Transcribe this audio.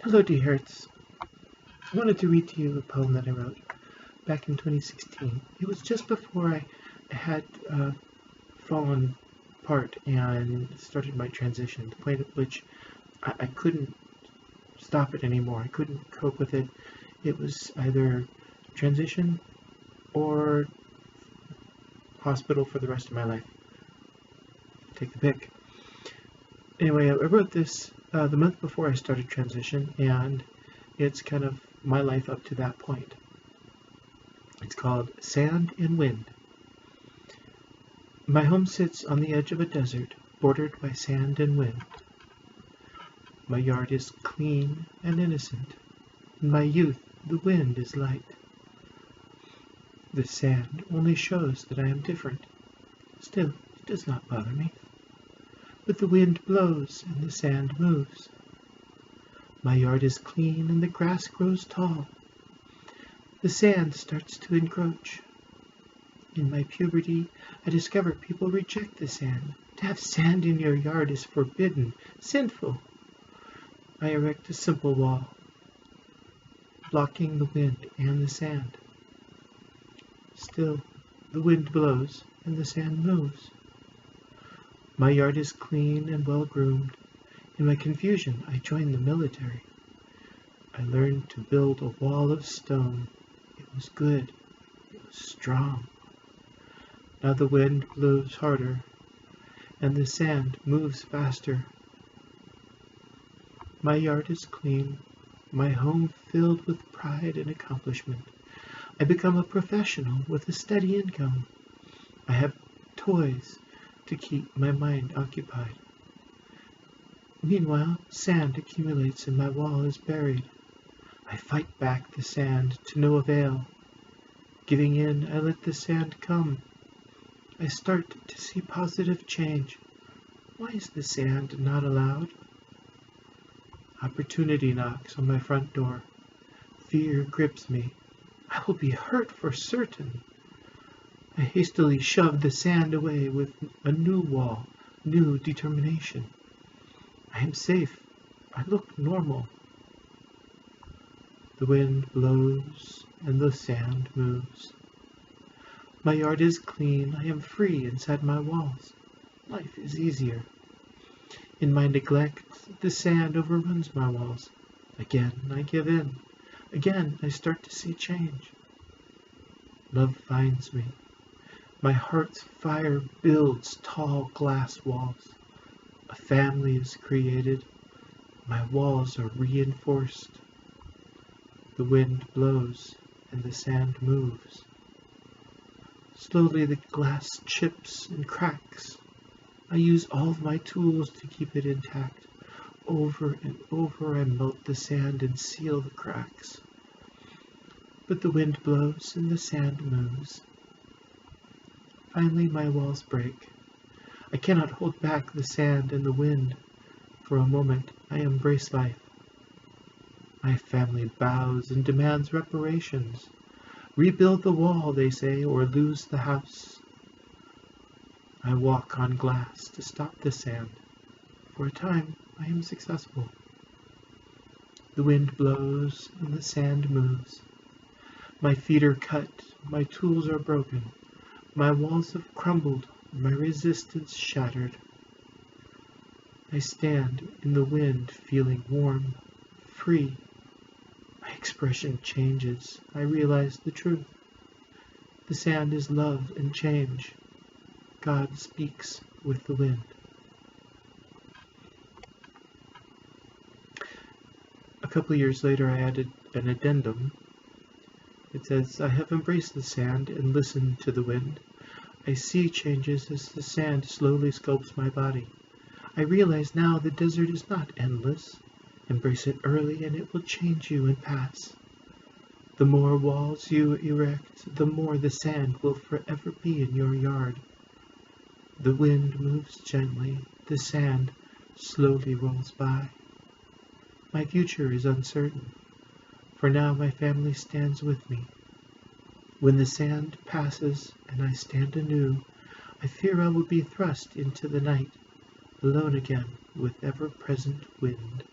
Hello, dear hearts. I wanted to read to you a poem that I wrote back in 2016. It was just before I had fallen apart and started my transition, the point at which I couldn't stop it anymore. I couldn't cope with it. It was either transition or hospital for the rest of my life. Take the pick. Anyway, I wrote this the month before I started transition, and it's kind of my life up to that point. It's called Sand and Wind. My home sits on the edge of a desert, bordered by sand and wind. My yard is clean and innocent. In my youth, the wind is light. The sand only shows that I am different. Still, it does not bother me. But the wind blows and the sand moves. My yard is clean and the grass grows tall. The sand starts to encroach. In my puberty, I discover people reject the sand. To have sand in your yard is forbidden, sinful. I erect a simple wall, blocking the wind and the sand. Still, the wind blows and the sand moves. My yard is clean and well-groomed. In my confusion, I joined the military. I learned to build a wall of stone. It was good. It was strong. Now the wind blows harder, and the sand moves faster. My yard is clean, my home filled with pride and accomplishment. I become a professional with a steady income. I have toys to keep my mind occupied. Meanwhile, sand accumulates and my wall is buried. I fight back the sand to no avail. Giving in, I let the sand come. I start to see positive change. Why is the sand not allowed? Opportunity knocks on my front door. Fear grips me. I will be hurt for certain. I hastily shove the sand away with a new wall, new determination. I am safe. I look normal. The wind blows and the sand moves. My yard is clean. I am free inside my walls. Life is easier. In my neglect, the sand overruns my walls. Again, I give in. Again, I start to see change. Love finds me. My heart's fire builds tall glass walls. A family is created. My walls are reinforced. The wind blows and the sand moves. Slowly the glass chips and cracks. I use all of my tools to keep it intact. Over and over I melt the sand and seal the cracks. But the wind blows and the sand moves. Finally my walls break. I cannot hold back the sand and the wind. For a moment I embrace life. My family bows and demands reparations. Rebuild the wall, they say, or lose the house. I walk on glass to stop the sand. For a time I am successful. The wind blows and the sand moves. My feet are cut, my tools are broken. My walls have crumbled, my resistance shattered. I stand in the wind feeling warm, free. My expression changes. I realize the truth. The sand is love and change. God speaks with the wind. A couple years later, I added an addendum. It says, I have embraced the sand and listened to the wind. I see changes as the sand slowly sculpts my body. I realize now the desert is not endless. Embrace it early and it will change you and pass. The more walls you erect, the more the sand will forever be in your yard. The wind moves gently, the sand slowly rolls by. My future is uncertain. For now my family stands with me. When the sand passes and I stand anew, I fear I will be thrust into the night, alone again with ever-present wind.